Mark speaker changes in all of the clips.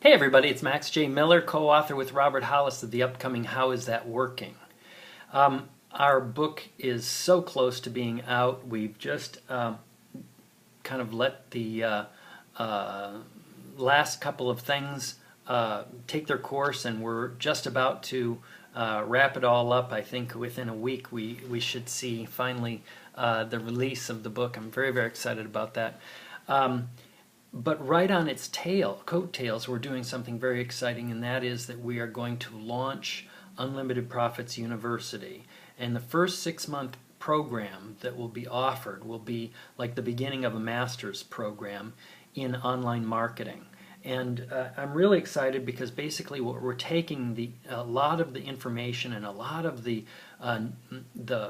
Speaker 1: Hey everybody, it's Max J. Miller, co-author with Robert Hollis of the upcoming How Is That Working? Our book is so close to being out. We've just kind of let the last couple of things take their course, and we're just about to wrap it all up. I think within a week we should see finally the release of the book. I'm very, very excited about that. But right on its coattails, we're doing something very exciting, and that is that we are going to launch Unlimited Profits University. And the first 6-month program that will be offered will be like the beginning of a master's program in online marketing. And I'm really excited because basically what we're taking a lot of the information and a lot of the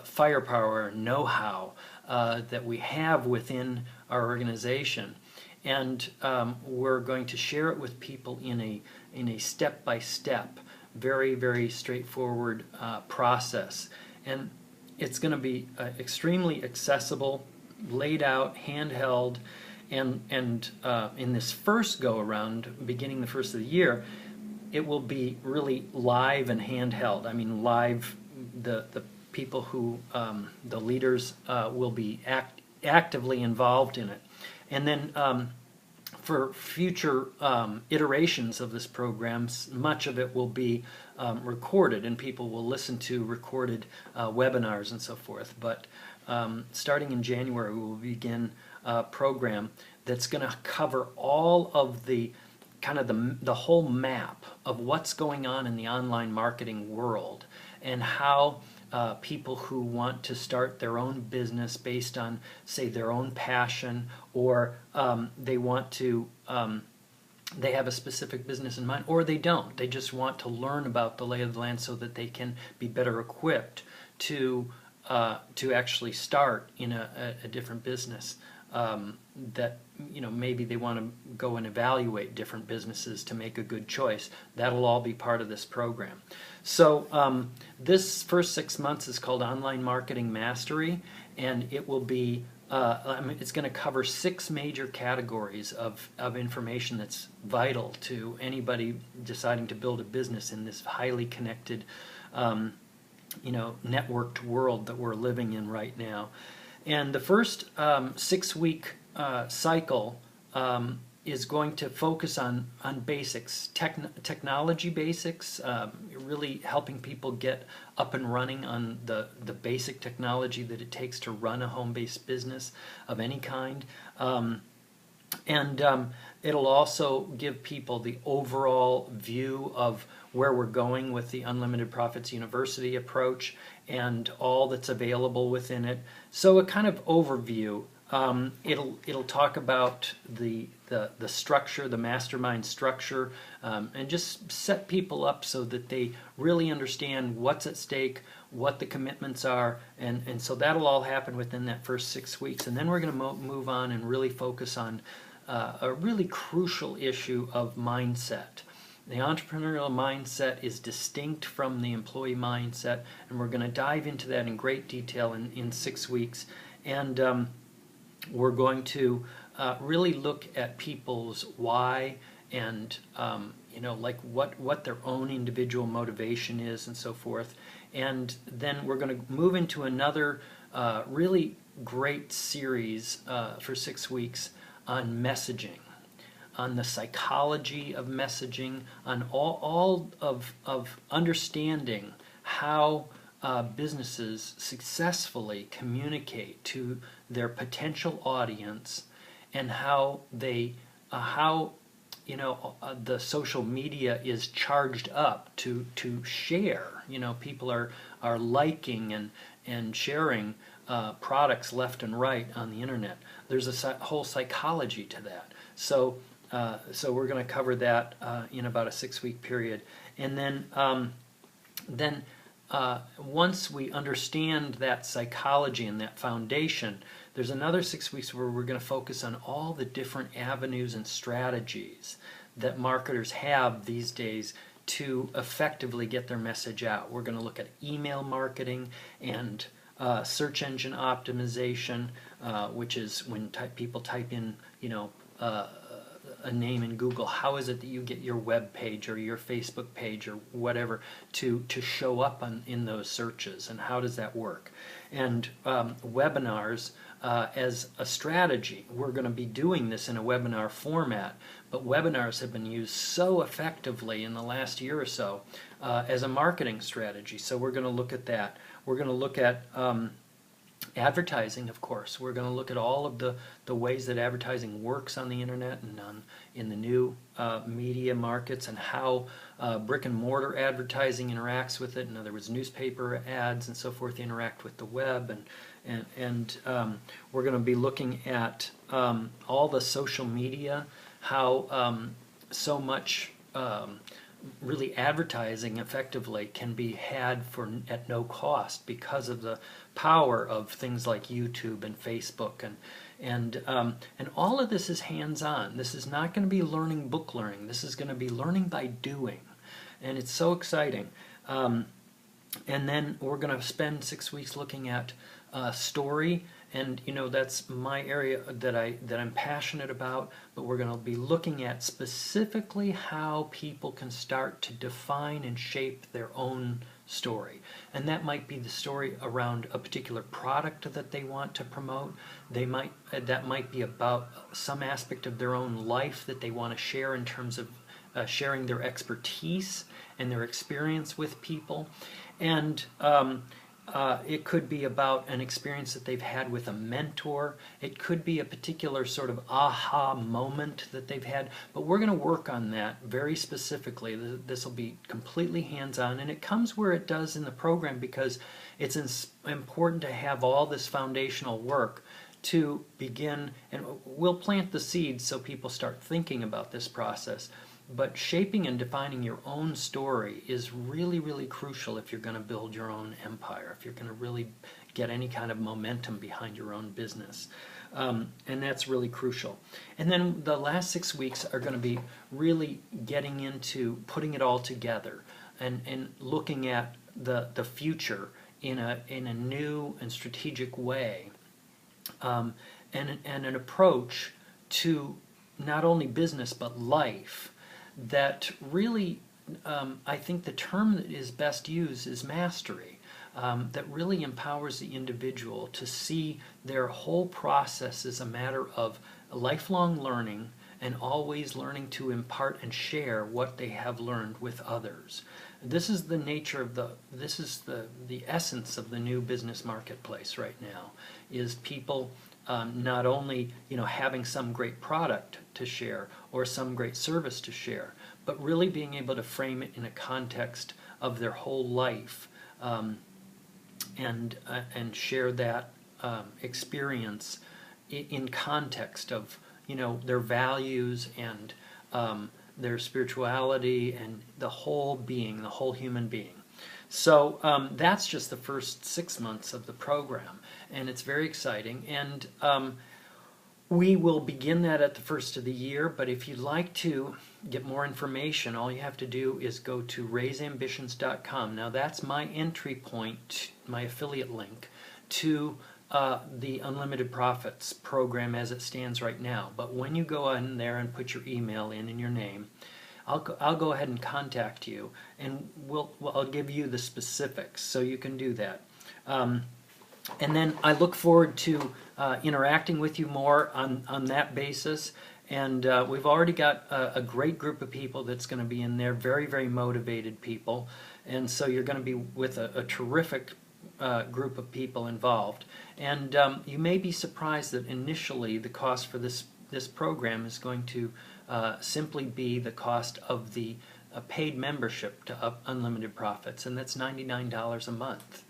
Speaker 1: firepower and know-how that we have within our organization, and we're going to share it with people in a step-by-step, very, very straightforward process. And it's going to be extremely accessible, laid out, handheld, and in this first go-around, beginning the first of the year, it will be really live and handheld. I mean, live, the people who, the leaders will be actively involved in it. And then for future iterations of this program, much of it will be recorded, and people will listen to recorded webinars and so forth. But starting in January, we will begin a program that's going to cover all of the the whole map of what's going on in the online marketing world, and how people who want to start their own business based on, say, their own passion, or they want to, they have a specific business in mind, or they don't. They just want to learn about the lay of the land so that they can be better equipped to actually start in a different business. That, you know, maybe they want to go and evaluate different businesses to make a good choice. That'll all be part of this program. So this first 6 months is called Online Marketing Mastery, and it will be it's going to cover 6 major categories of information that's vital to anybody deciding to build a business in this highly connected, you know, networked world that we're living in right now. And the first 6-week cycle is going to focus on basics, technology basics, really helping people get up and running on the basic technology that it takes to run a home-based business of any kind. It'll also give people the overall view of where we're going with the Unlimited Profits University approach and all that's available within it. So a kind of overview. It'll talk about the structure, the mastermind structure, and just set people up so that they really understand what's at stake, what the commitments are, and so that'll all happen within that first 6 weeks. And then we're going to move on and really focus on a really crucial issue of mindset. The entrepreneurial mindset is distinct from the employee mindset, and we're going to dive into that in great detail in 6 weeks. And we're going to really look at people's why, and you know, like what their own individual motivation is and so forth. And then we're going to move into another really great series for 6 weeks on messaging, on the psychology of messaging, on all of understanding how businesses successfully communicate to their potential audience, and how they you know, the social media is charged up to share. You know, people are liking and sharing products left and right on the internet. There's a whole psychology to that. So we're going to cover that in about a 6-week period, and then once we understand that psychology and that foundation, there's another 6 weeks where we're going to focus on all the different avenues and strategies that marketers have these days to effectively get their message out. We're going to look at email marketing and search engine optimization, which is when people type in, you know, a name in Google, how is it that you get your web page or your Facebook page or whatever to show up in those searches, and how does that work? And webinars as a strategy. We're going to be doing this in a webinar format, but webinars have been used so effectively in the last year or so as a marketing strategy. So we're going to look at that. We're going to look at advertising, of course. We're going to look at all of the ways that advertising works on the internet and in the new media markets, and how brick and mortar advertising interacts with it. In other words, newspaper ads and so forth interact with the web, and we're going to be looking at all the social media, how so much really advertising effectively can be had at no cost because of the power of things like YouTube and Facebook, and all of this is hands-on. This is not going to be book learning. This is going to be learning by doing, and it's so exciting. And then we're going to spend 6 weeks looking at story, and that's my area that I'm passionate about. But we're going to be looking at specifically how people can start to define and shape their own story, and that might be the story around a particular product that they want to promote. That might be about some aspect of their own life that they want to share in terms of sharing their expertise and their experience with people, and it could be about an experience that they've had with a mentor. It could be a particular sort of aha moment that they've had, but we're going to work on that very specifically. This will be completely hands-on, and it comes where it does in the program because it's important to have all this foundational work to begin, and we'll plant the seeds so people start thinking about this process. But shaping and defining your own story is really, really crucial if you're going to build your own empire, if you're going to really get any kind of momentum behind your own business. And that's really crucial. And then the last 6 weeks are going to be really getting into putting it all together and looking at the future in a new and strategic way, and an approach to not only business but life that really, I think the term that is best used is mastery, that really empowers the individual to see their whole process as a matter of lifelong learning and always learning to impart and share what they have learned with others. This is the nature of this is the essence of the new business marketplace right now, is people not only having some great product to share or some great service to share, but really being able to frame it in a context of their whole life, and share that experience in context of their values and their spirituality and the whole being, the whole human being. So that's just the first 6 months of the program, and it's very exciting. And we will begin that at the first of the year, but if you'd like to get more information, all you have to do is go to raiseambitions.com. Now that's my entry point, my affiliate link to the Unlimited Profits program as it stands right now. But when you go in there and put your email in and your name, I'll go ahead and contact you, and I'll give you the specifics so you can do that. And then I look forward to interacting with you more on that basis. And we've already got a great group of people that's going to be in there, very, very motivated people. And so you're going to be with a terrific group of people involved. And you may be surprised that initially the cost for this program is going to simply be the cost of the paid membership to Unlimited Profits, and that's $99 a month.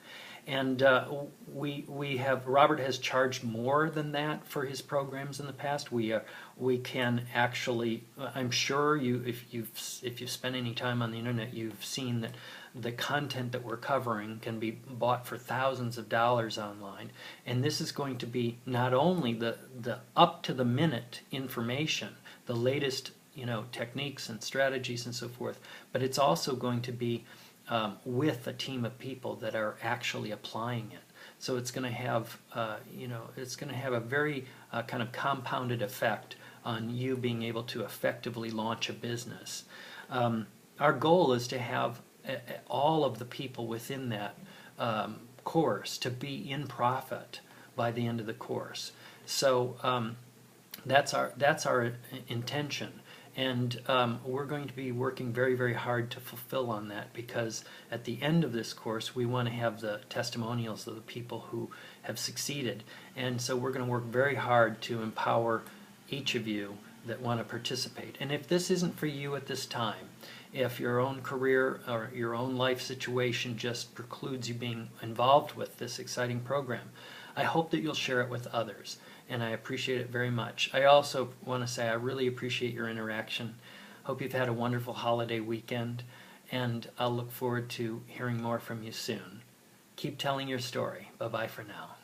Speaker 1: And Robert has charged more than that for his programs in the past. We can actually, I'm sure if you've spent any time on the internet, you've seen that the content that we're covering can be bought for thousands of dollars online. And this is going to be not only the up to the minute information, the latest techniques and strategies and so forth, but it's also going to be with a team of people that are actually applying it. So it's going to have, it's going to have a very kind of compounded effect on you being able to effectively launch a business. Our goal is to have all of the people within that course to be in profit by the end of the course. So that's our intention, and we're going to be working very, very hard to fulfill on that, because at the end of this course we want to have the testimonials of the people who have succeeded, and so we're going to work very hard to empower each of you that want to participate. And if this isn't for you at this time, if your own career or your own life situation just precludes you being involved with this exciting program, I hope that you'll share it with others, and I appreciate it very much. I also want to say I really appreciate your interaction. Hope you've had a wonderful holiday weekend, and I'll look forward to hearing more from you soon. Keep telling your story. Bye-bye for now.